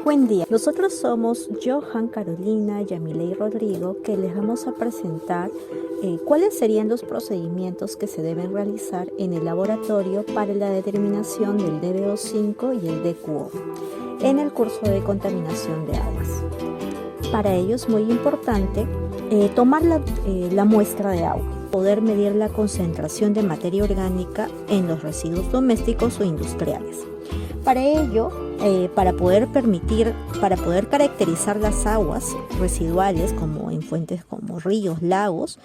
Buen día, nosotros somos Johan, Carolina, Yamile y Rodrigo, que les vamos a presentar cuáles serían los procedimientos que se deben realizar en el laboratorio para la determinación del DBO5 y el DQO en el curso de contaminación de aguas. Para ello es muy importante tomar la muestra de agua, poder medir la concentración de materia orgánica en los residuos domésticos o industriales. Para ello, para poder caracterizar las aguas residuales como en fuentes como ríos, lagos,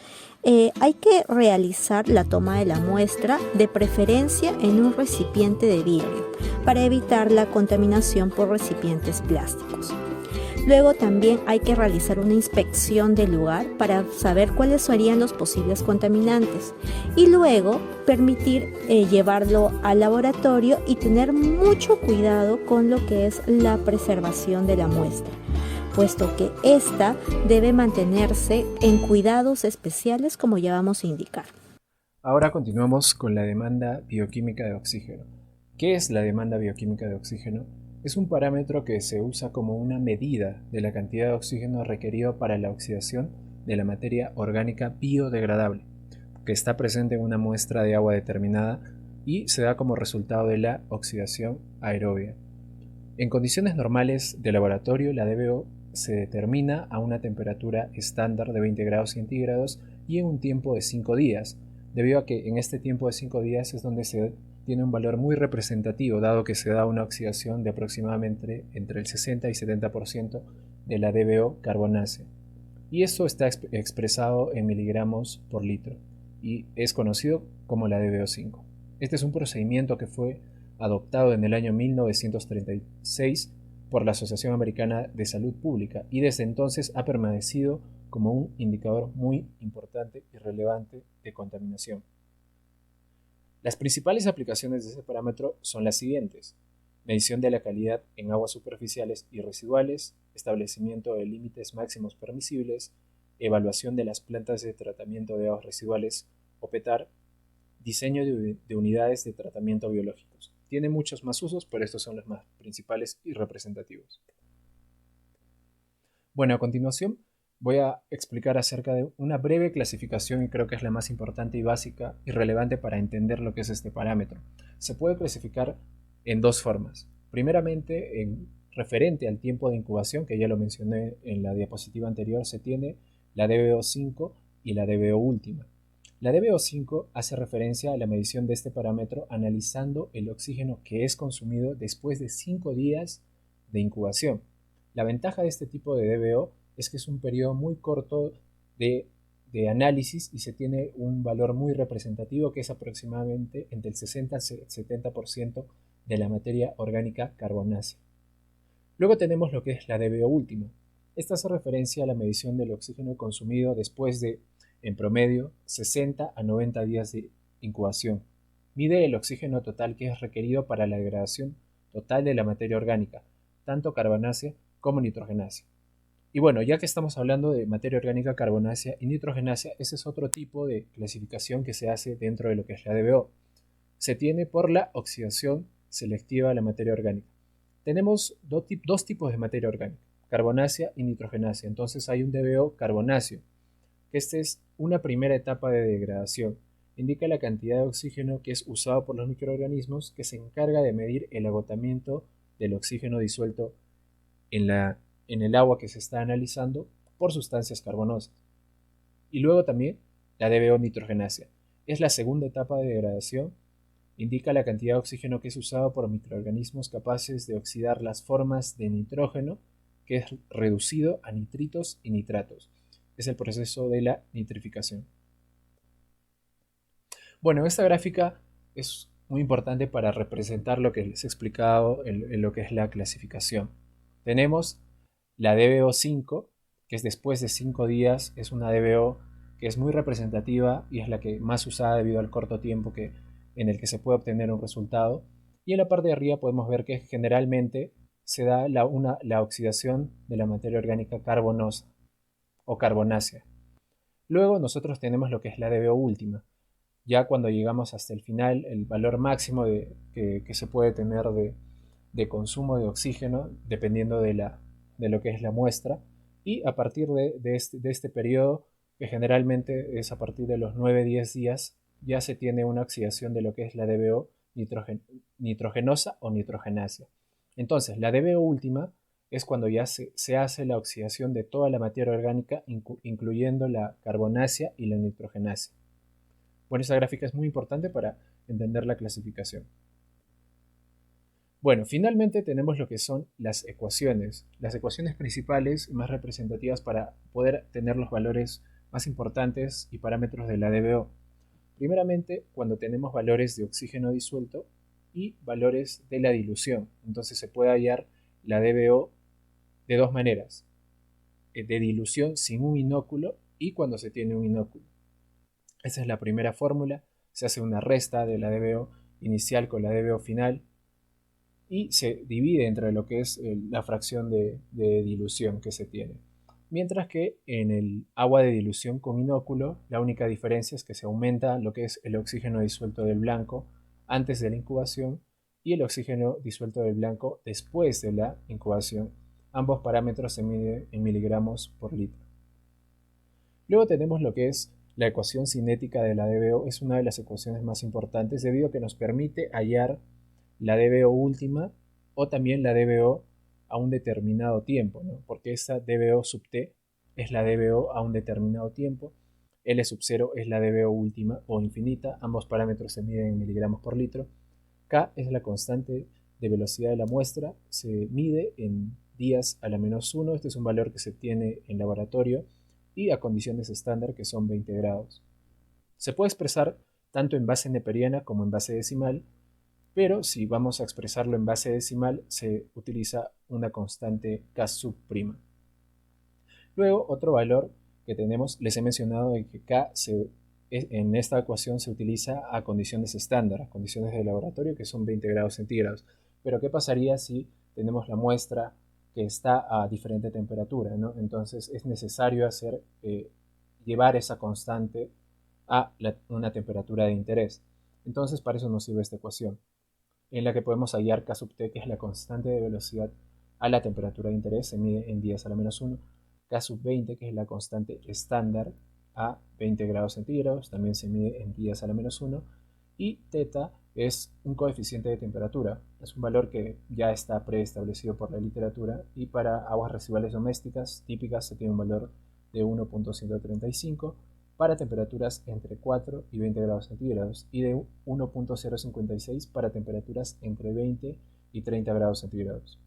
hay que realizar la toma de la muestra, de preferencia en un recipiente de vidrio, para evitar la contaminación por recipientes plásticos. Luego también hay que realizar una inspección del lugar para saber cuáles serían los posibles contaminantes y luego permitir llevarlo al laboratorio y tener mucho cuidado con lo que es la preservación de la muestra, puesto que ésta debe mantenerse en cuidados especiales como ya vamos a indicar. Ahora continuamos con la demanda bioquímica de oxígeno. ¿Qué es la demanda bioquímica de oxígeno? Es un parámetro que se usa como una medida de la cantidad de oxígeno requerido para la oxidación de la materia orgánica biodegradable, que está presente en una muestra de agua determinada y se da como resultado de la oxidación aerobia. En condiciones normales de laboratorio, la DBO se determina a una temperatura estándar de 20 grados centígrados y en un tiempo de 5 días, debido a que en este tiempo de 5 días es donde se tiene un valor muy representativo, dado que se da una oxidación de aproximadamente entre el 60 y 70% de la DBO carbonácea. Y esto está expresado en miligramos por litro y es conocido como la DBO5. Este es un procedimiento que fue adoptado en el año 1936 por la Asociación Americana de Salud Pública y desde entonces ha permanecido como un indicador muy importante y relevante de contaminación. Las principales aplicaciones de este parámetro son las siguientes: medición de la calidad en aguas superficiales y residuales, establecimiento de límites máximos permisibles, evaluación de las plantas de tratamiento de aguas residuales o PETAR, diseño de unidades de tratamiento biológicos. Tiene muchos más usos, pero estos son los más principales y representativos. Bueno, a continuación voy a explicar acerca de una breve clasificación y creo que es la más importante y básica y relevante para entender lo que es este parámetro. Se puede clasificar en dos formas. Primeramente, en referente al tiempo de incubación, que ya lo mencioné en la diapositiva anterior, se tiene la DBO5 y la DBO última. La DBO5 hace referencia a la medición de este parámetro analizando el oxígeno que es consumido después de 5 días de incubación. La ventaja de este tipo de DBO es que es un periodo muy corto de análisis y se tiene un valor muy representativo que es aproximadamente entre el 60 y 70% de la materia orgánica carbonácea. Luego tenemos lo que es la DBO última. Esta hace referencia a la medición del oxígeno consumido después de, en promedio, 60 a 90 días de incubación. Mide el oxígeno total que es requerido para la degradación total de la materia orgánica, tanto carbonácea como nitrogenácea. Y bueno, ya que estamos hablando de materia orgánica carbonácea y nitrogenácea, ese es otro tipo de clasificación que se hace dentro de lo que es la DBO. Se tiene por la oxidación selectiva de la materia orgánica. Tenemos dos tipos de materia orgánica, carbonácea y nitrogenácea. Entonces hay un DBO carbonáceo. Esta es una primera etapa de degradación. Indica la cantidad de oxígeno que es usado por los microorganismos, que se encarga de medir el agotamiento del oxígeno disuelto en el agua que se está analizando por sustancias carbonosas. Y luego también la DBO nitrogenácea. Es la segunda etapa de degradación. Indica la cantidad de oxígeno que es usado por microorganismos capaces de oxidar las formas de nitrógeno, que es reducido a nitritos y nitratos. Es el proceso de la nitrificación. Bueno, esta gráfica es muy importante para representar lo que les he explicado en lo que es la clasificación. Tenemos la DBO5, que es después de 5 días, es una DBO que es muy representativa y es la que más usada debido al corto tiempo en el que se puede obtener un resultado. Y en la parte de arriba podemos ver que generalmente se da la oxidación de la materia orgánica carbonosa o carbonácea. Luego nosotros tenemos lo que es la DBO última. Ya cuando llegamos hasta el final, el valor máximo que se puede tener de consumo de oxígeno dependiendo de lo que es la muestra, y a partir de este periodo, que generalmente es a partir de los 9-10 días, ya se tiene una oxidación de lo que es la DBO nitrogenosa o nitrogenasia. Entonces, la DBO última es cuando ya se hace la oxidación de toda la materia orgánica, incluyendo la carbonácea y la nitrogenasia. Bueno, esta gráfica es muy importante para entender la clasificación. Bueno, finalmente tenemos lo que son las ecuaciones principales y más representativas para poder tener los valores más importantes y parámetros de la DBO. Primeramente, cuando tenemos valores de oxígeno disuelto y valores de la dilución. Entonces se puede hallar la DBO de dos maneras: de dilución sin un inóculo y cuando se tiene un inóculo. Esa es la primera fórmula. Se hace una resta de la DBO inicial con la DBO final y se divide entre lo que es la fracción de dilución que se tiene. Mientras que en el agua de dilución con inóculo, la única diferencia es que se aumenta lo que es el oxígeno disuelto del blanco antes de la incubación y el oxígeno disuelto del blanco después de la incubación. Ambos parámetros se miden en miligramos por litro. Luego tenemos lo que es la ecuación cinética de la DBO. Es una de las ecuaciones más importantes debido a que nos permite hallar la DBO última o también la DBO a un determinado tiempo, ¿no? Porque esta DBO sub T es la DBO a un determinado tiempo, L sub 0 es la DBO última o infinita, ambos parámetros se miden en miligramos por litro, K es la constante de velocidad de la muestra, se mide en días a la menos 1, este es un valor que se obtiene en laboratorio y a condiciones estándar que son 20 grados. Se puede expresar tanto en base neperiana como en base decimal, pero si vamos a expresarlo en base decimal se utiliza una constante K sub prima. Luego, otro valor que tenemos, les he mencionado de que en esta ecuación se utiliza a condiciones estándar, a condiciones de laboratorio que son 20 grados centígrados. Pero ¿qué pasaría si tenemos la muestra que está a diferente temperatura, ¿no? Entonces es necesario llevar esa constante a una temperatura de interés. Entonces para eso nos sirve esta ecuación, en la que podemos hallar K sub T, que es la constante de velocidad a la temperatura de interés, se mide en 10 a la menos 1, K sub 20, que es la constante estándar a 20 grados centígrados, también se mide en 10 a la menos 1, y θ es un coeficiente de temperatura, es un valor que ya está preestablecido por la literatura y para aguas residuales domésticas típicas se tiene un valor de 1.135, para temperaturas entre 4 y 20 grados centígrados y de 1.056 para temperaturas entre 20 y 30 grados centígrados.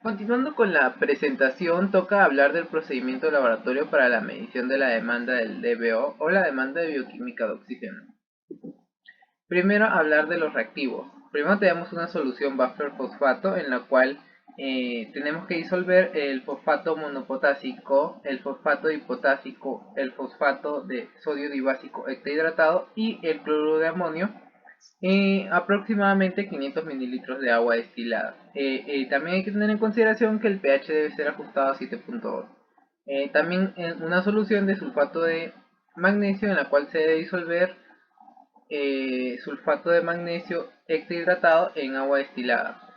Continuando con la presentación, toca hablar del procedimiento de laboratorio para la medición de la demanda del DBO o la demanda de bioquímica de oxígeno. Primero, hablar de los reactivos. Primero tenemos una solución buffer fosfato en la cual tenemos que disolver el fosfato monopotásico, el fosfato dipotásico, el fosfato de sodio dibásico hexahidratado y el cloruro de amonio, aproximadamente 500 mililitros de agua destilada. También hay que tener en consideración que el pH debe ser ajustado a 7.2. También una solución de sulfato de magnesio en la cual se debe disolver sulfato de magnesio hexahidratado en agua destilada.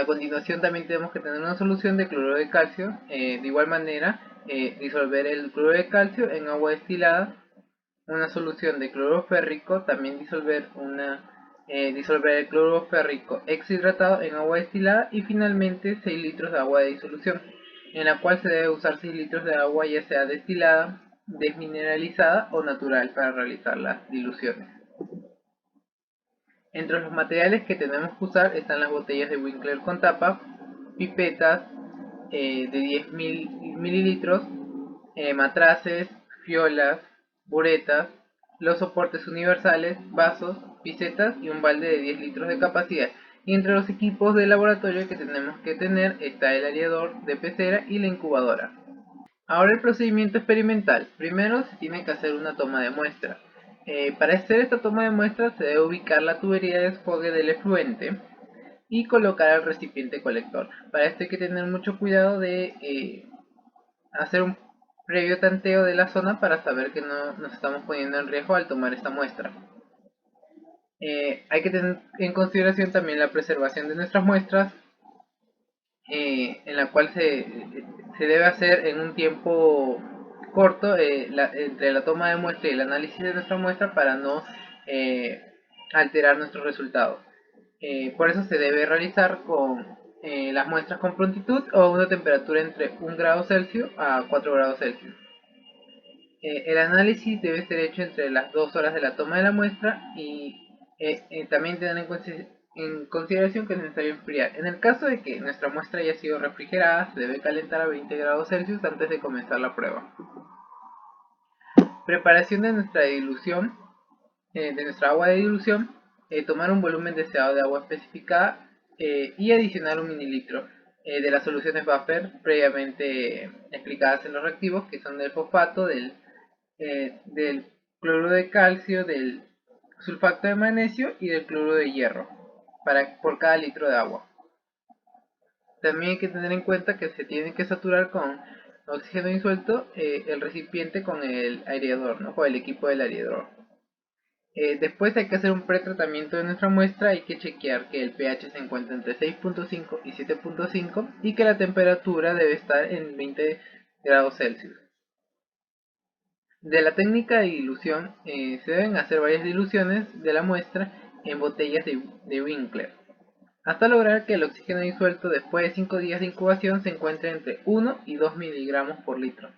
A continuación también tenemos que tener una solución de cloruro de calcio. De igual manera, disolver el cloruro de calcio en agua destilada. Una solución de cloruro férrico, también disolver el cloruro férrico hexahidratado en agua destilada. Y finalmente 6 litros de agua de disolución, en la cual se debe usar 6 litros de agua ya sea destilada, desmineralizada o natural para realizar las diluciones. Entre los materiales que tenemos que usar están las botellas de Winkler con tapa, pipetas de 10 mililitros, matraces, fiolas, buretas, los soportes universales, vasos, pisetas y un balde de 10 litros de capacidad. Y entre los equipos de laboratorio que tenemos que tener está el aerador de pecera y la incubadora. Ahora el procedimiento experimental. Primero se tiene que hacer una toma de muestra. Para hacer esta toma de muestra se debe ubicar la tubería de desfogue del efluente y colocar el recipiente colector. Para esto hay que tener mucho cuidado de hacer un previo tanteo de la zona para saber que no nos estamos poniendo en riesgo al tomar esta muestra. Hay que tener en consideración también la preservación de nuestras muestras, en la cual se debe hacer en un tiempo corto entre la toma de muestra y el análisis de nuestra muestra para no alterar nuestros resultados. Por eso se debe realizar con las muestras con prontitud o a una temperatura entre 1 grado Celsius a 4 grados Celsius. El análisis debe ser hecho entre las 2 horas de la toma de la muestra y también tener en consideración que es necesario enfriar. En el caso de que nuestra muestra haya sido refrigerada, se debe calentar a 20 grados Celsius antes de comenzar la prueba. Preparación de nuestra dilución, de nuestra agua de dilución. Tomar un volumen deseado de agua especificada y adicionar 1 mililitro de las soluciones buffer previamente explicadas en los reactivos, que son del fosfato, del cloruro de calcio, del sulfato de magnesio y del cloruro de hierro por cada litro de agua. También hay que tener en cuenta que se tiene que saturar con oxígeno disuelto el recipiente con el aireador, ¿no? Con el equipo del aireador. Después hay que hacer un pretratamiento de nuestra muestra. Hay que chequear que el pH se encuentra entre 6.5 y 7.5 y que la temperatura debe estar en 20 grados Celsius. De la técnica de dilución se deben hacer varias diluciones de la muestra en botellas de Winkler, hasta lograr que el oxígeno disuelto después de 5 días de incubación se encuentre entre 1 y 2 miligramos por litro.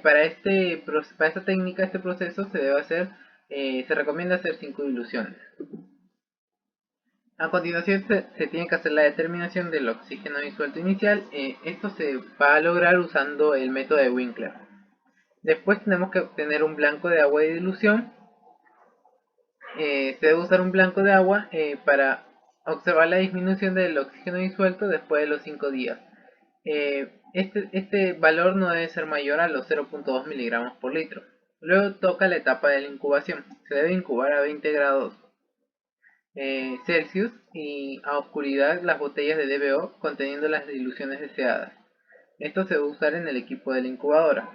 Para esta técnica, este proceso se recomienda hacer 5 diluciones. A continuación se tiene que hacer la determinación del oxígeno disuelto inicial. Esto se va a lograr usando el método de Winkler. Después tenemos que obtener un blanco de agua de dilución. Se debe usar un blanco de agua para observar la disminución del oxígeno disuelto después de los 5 días. Este valor no debe ser mayor a los 0.2 miligramos por litro. Luego toca la etapa de la incubación. Se debe incubar a 20 grados Celsius y a oscuridad las botellas de DBO conteniendo las diluciones deseadas. Esto se debe usar en el equipo de la incubadora.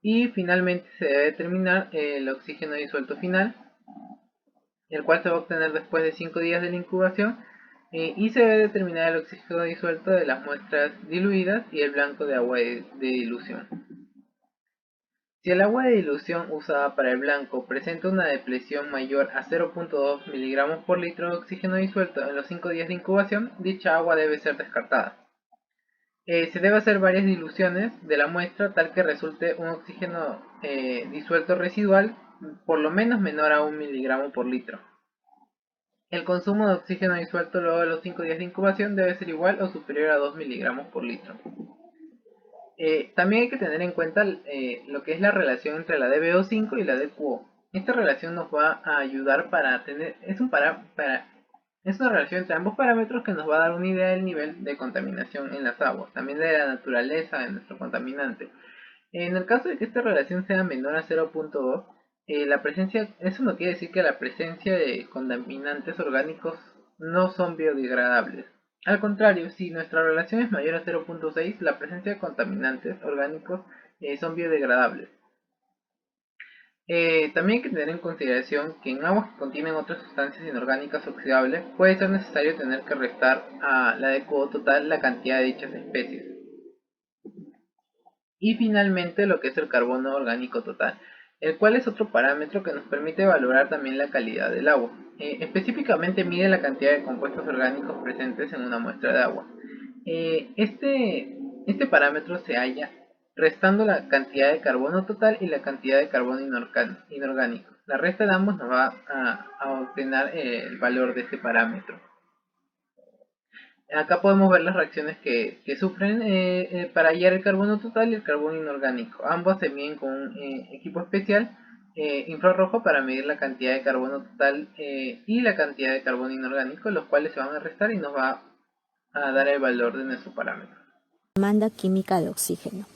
Y finalmente se debe determinar el oxígeno disuelto final, el cual se va a obtener después de 5 días de la incubación, y se debe determinar el oxígeno disuelto de las muestras diluidas y el blanco de agua de dilución. Si el agua de dilución usada para el blanco presenta una depresión mayor a 0.2 miligramos por litro de oxígeno disuelto en los 5 días de incubación, dicha agua debe ser descartada. Se debe hacer varias diluciones de la muestra tal que resulte un oxígeno disuelto residual por lo menos menor a 1 miligramo por litro. El consumo de oxígeno disuelto luego de los 5 días de incubación debe ser igual o superior a 2 miligramos por litro. También hay que tener en cuenta lo que es la relación entre la DBO5 y la DQO. Esta relación nos va a ayudar para tener... Es una relación entre ambos parámetros que nos va a dar una idea del nivel de contaminación en las aguas, también de la naturaleza de nuestro contaminante. En el caso de que esta relación sea menor a 0.2, eso no quiere decir que la presencia de contaminantes orgánicos no son biodegradables. Al contrario, si nuestra relación es mayor a 0.6, la presencia de contaminantes orgánicos son biodegradables. También hay que tener en consideración que en aguas que contienen otras sustancias inorgánicas oxidables puede ser necesario tener que restar a la DQO total la cantidad de dichas especies. Y finalmente lo que es el carbono orgánico total, el cual es otro parámetro que nos permite valorar también la calidad del agua. Específicamente mide la cantidad de compuestos orgánicos presentes en una muestra de agua. Este parámetro se halla restando la cantidad de carbono total y la cantidad de carbono inorgánico. La resta de ambos nos va a obtener el valor de este parámetro. Acá podemos ver las reacciones que sufren para hallar el carbono total y el carbono inorgánico. Ambos se miden con un equipo especial infrarrojo para medir la cantidad de carbono total y la cantidad de carbono inorgánico, los cuales se van a restar y nos va a dar el valor de nuestro parámetro. Demanda química de oxígeno.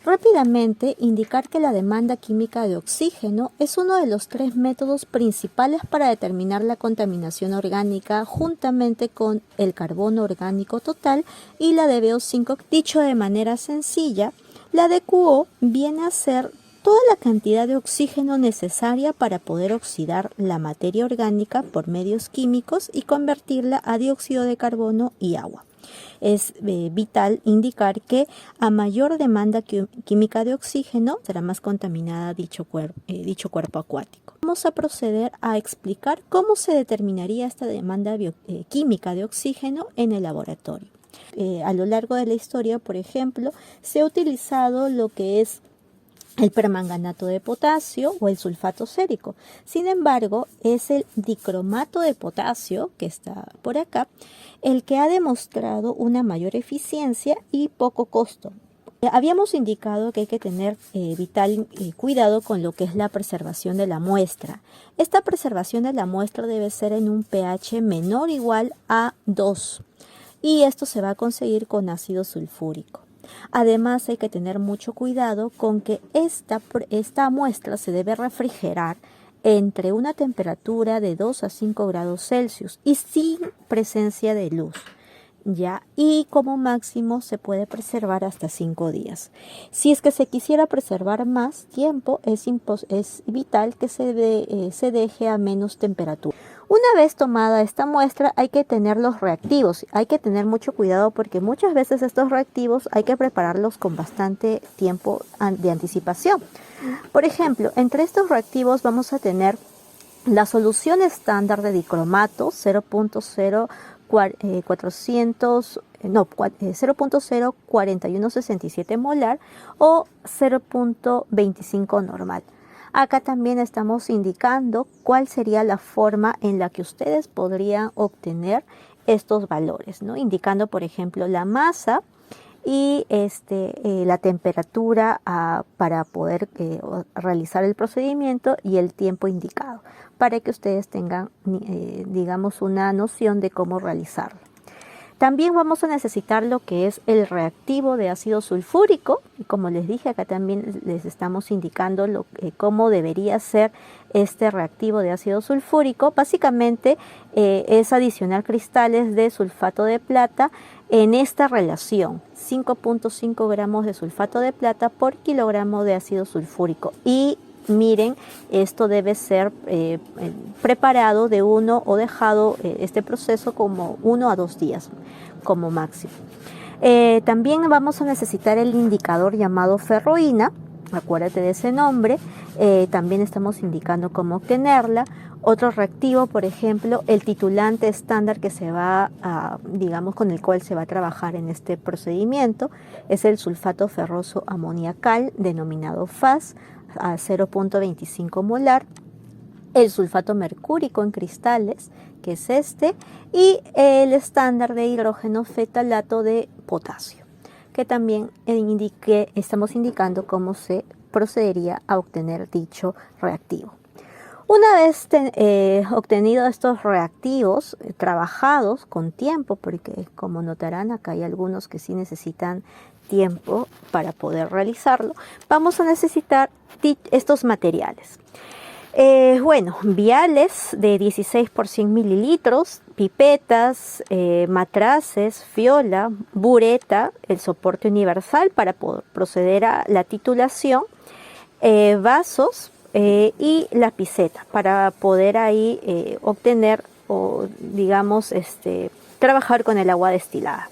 Rápidamente, indicar que la demanda química de oxígeno es uno de los 3 métodos principales para determinar la contaminación orgánica juntamente con el carbono orgánico total y la DBO5. Dicho de manera sencilla, la DQO viene a ser toda la cantidad de oxígeno necesaria para poder oxidar la materia orgánica por medios químicos y convertirla a dióxido de carbono y agua. Es vital indicar que a mayor demanda química de oxígeno será más contaminada dicho cuerpo acuático. Vamos a proceder a explicar cómo se determinaría esta demanda química de oxígeno en el laboratorio. A lo largo de la historia, por ejemplo, se ha utilizado lo que es el permanganato de potasio o el sulfato sérico. Sin embargo, es el dicromato de potasio, que está por acá, el que ha demostrado una mayor eficiencia y poco costo. Habíamos indicado que hay que tener vital cuidado con lo que es la preservación de la muestra. Esta preservación de la muestra debe ser en un pH menor o igual a 2 y esto se va a conseguir con ácido sulfúrico. Además hay que tener mucho cuidado con que esta muestra se debe refrigerar entre una temperatura de 2 a 5 grados Celsius y sin presencia de luz. Y como máximo se puede preservar hasta 5 días. Si es que se quisiera preservar más tiempo, es vital que se deje a menos temperatura. Una vez tomada esta muestra hay que tener los reactivos. Hay que tener mucho cuidado porque muchas veces estos reactivos hay que prepararlos con bastante tiempo de anticipación. Por ejemplo, entre estos reactivos vamos a tener la solución estándar de dicromato 0.04167 molar o 0.25 normal. Acá también estamos indicando cuál sería la forma en la que ustedes podrían obtener estos valores, ¿no? Indicando, por ejemplo, la masa y la temperatura para poder realizar el procedimiento y el tiempo indicado, para que ustedes tengan, digamos, una noción de cómo realizarlo. También vamos a necesitar lo que es el reactivo de ácido sulfúrico. Y como les dije, acá también les estamos indicando cómo debería ser este reactivo de ácido sulfúrico. Básicamente es adicionar cristales de sulfato de plata en esta relación, 5.5 gramos de sulfato de plata por kilogramo de ácido sulfúrico. Y miren, esto debe ser preparado de o dejado este proceso como 1 a 2 días como máximo. También vamos a necesitar el indicador llamado ferroína, acuérdate de ese nombre. También estamos indicando cómo obtenerla. Otro reactivo, por ejemplo, el titulante estándar que se va digamos, con el cual se va a trabajar en este procedimiento, es el sulfato ferroso amoniacal, denominado FAS, a 0.25 molar, el sulfato mercúrico en cristales, que es y el estándar de hidrógeno fetalato de potasio, que también estamos indicando cómo se procedería a obtener dicho reactivo. Una vez obtenido estos reactivos, trabajados con tiempo, porque como notarán acá hay algunos que sí necesitan tiempo para poder realizarlo, vamos a necesitar estos materiales. Viales de 16 por 100 mililitros, pipetas, matraces, fiola, bureta, el soporte universal para poder proceder a la titulación, vasos y la piseta para poder ahí obtener o digamos trabajar con el agua destilada.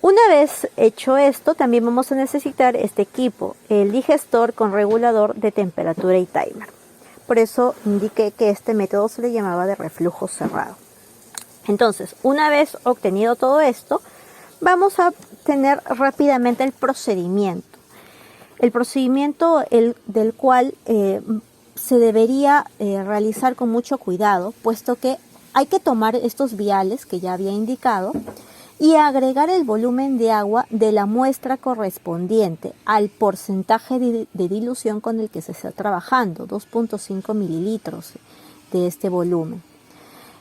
Una vez hecho esto, también vamos a necesitar este equipo, el digestor con regulador de temperatura y timer. Por eso indiqué que este método se le llamaba de reflujo cerrado. Entonces, una vez obtenido todo esto, vamos a tener rápidamente el procedimiento. El procedimiento del cual se debería realizar con mucho cuidado, puesto que hay que tomar estos viales que ya había indicado y agregar el volumen de agua de la muestra correspondiente al porcentaje de dilución con el que se está trabajando, 2.5 mililitros de este volumen.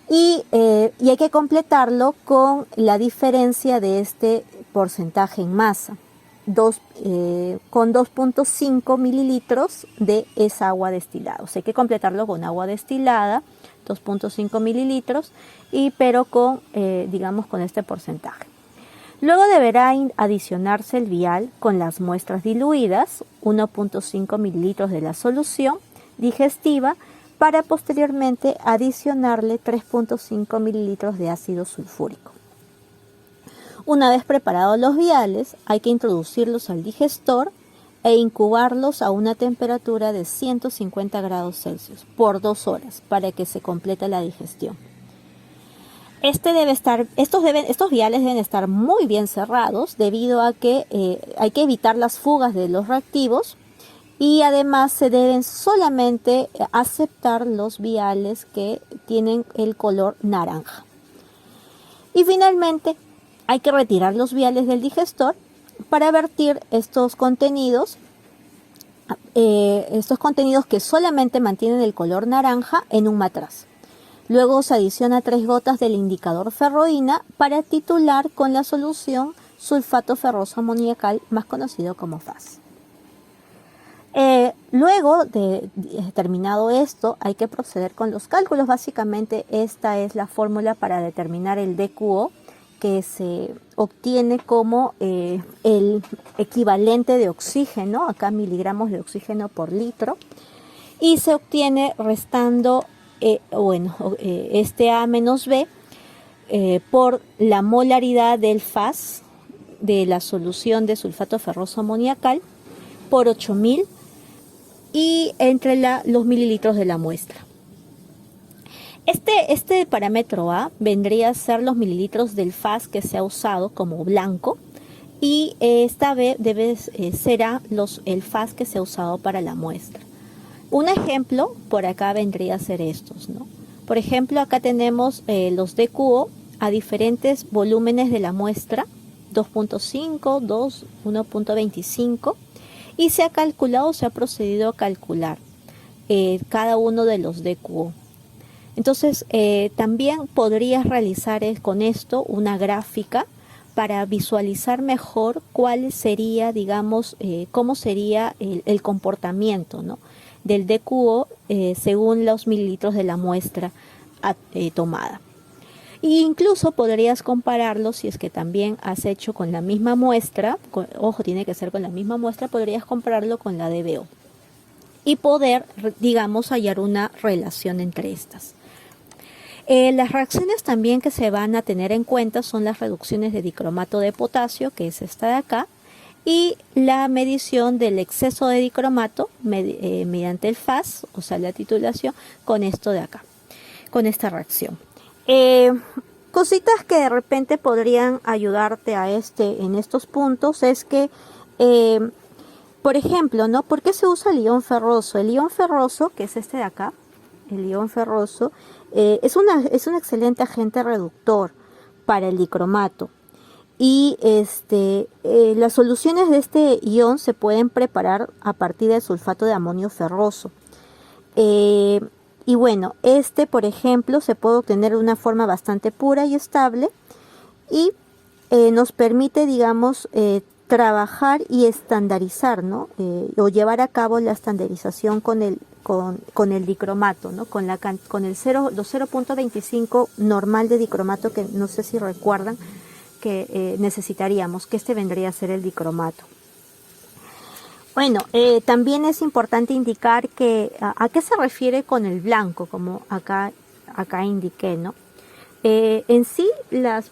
Y hay que completarlo con la diferencia de este porcentaje en masa, con 2.5 mililitros de esa agua destilada. O sea, hay que completarlo con agua destilada, 2.5 mililitros, pero con, digamos, con este porcentaje. Luego deberá adicionarse el vial con las muestras diluidas, 1.5 mililitros de la solución digestiva, para posteriormente adicionarle 3.5 mililitros de ácido sulfúrico. Una vez preparados los viales, hay que introducirlos al digestor e incubarlos a una temperatura de 150 grados Celsius por 2 horas para que se complete la digestión. Estos viales deben estar muy bien cerrados debido a que hay que evitar las fugas de los reactivos, y además se deben solamente aceptar los viales que tienen el color naranja. Y finalmente hay que retirar los viales del digestor para vertir estos contenidos que solamente mantienen el color naranja en un matraz. Luego se adiciona 3 gotas del indicador ferroína para titular con la solución sulfato ferroso amoníacal, más conocido como FAS. Luego de terminado esto, hay que proceder con los cálculos. Básicamente esta es la fórmula para determinar el DQO, que se obtiene como el equivalente de oxígeno, acá miligramos de oxígeno por litro, y se obtiene restando este A menos B por la molaridad del FAS de la solución de sulfato ferroso amoníacal por 8000 y entre los mililitros de la muestra. Este parámetro A vendría a ser los mililitros del FAS que se ha usado como blanco, y esta B será el FAS que se ha usado para la muestra. Un ejemplo por acá vendría a ser estos, ¿no? Por ejemplo, acá tenemos los DQO a diferentes volúmenes de la muestra, 2.5, 2, 1.25, y se ha procedido a calcular cada uno de los DQO. Entonces, también podrías realizar con esto una gráfica para visualizar mejor cuál sería, digamos, cómo sería el comportamiento, ¿no?, del DQO según los mililitros de la muestra tomada. E incluso podrías compararlo, si es que también has hecho con la misma muestra, ojo, tiene que ser con la misma muestra, podrías compararlo con la DBO y poder, digamos, hallar una relación entre estas. Las reacciones también que se van a tener en cuenta son las reducciones de dicromato de potasio, que es esta de acá, y la medición del exceso de dicromato mediante el FAS, o sea, la titulación, con esto de acá, con esta reacción. Cositas que de repente podrían ayudarte en estos puntos es que, por ejemplo, ¿no?, ¿por qué se usa el ion ferroso? El ion ferroso, que es este de acá, el ion ferroso, es un excelente agente reductor para el dicromato. Y las soluciones de este ion se pueden preparar a partir del sulfato de amonio ferroso. Y bueno, por ejemplo, se puede obtener de una forma bastante pura y estable, y nos permite, digamos, trabajar y estandarizar, ¿no?, o llevar a cabo la estandarización con el dicromato, ¿no?, con los 0.25 normal de dicromato, que no sé si recuerdan que necesitaríamos, que vendría a ser el dicromato. Bueno, también es importante indicar que a qué se refiere con el blanco, como acá indiqué, ¿no? En sí, las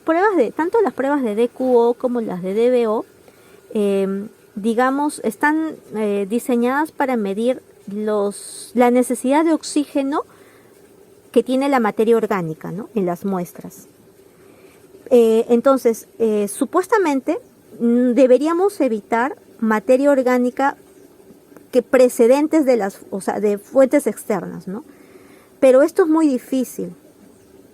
pruebas tanto las pruebas de DQO como las de DBO, digamos, están diseñadas para medir la necesidad de oxígeno que tiene la materia orgánica, ¿no?, en las muestras. Entonces, supuestamente deberíamos evitar materia orgánica que precedentes de fuentes externas, ¿no? Pero esto es muy difícil,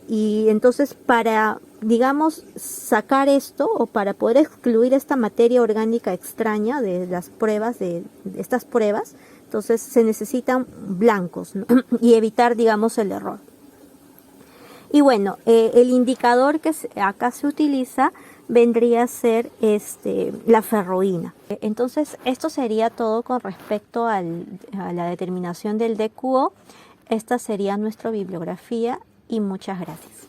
y entonces para, digamos, sacar esto, o para poder excluir esta materia orgánica extraña de las pruebas, de estas pruebas, entonces se necesitan blancos, ¿no?, y evitar, digamos, el error. Y bueno, el indicador que acá se utiliza vendría a ser la ferroína. Entonces, esto sería todo con respecto a la determinación del DQO. Esta sería nuestra bibliografía, y muchas gracias.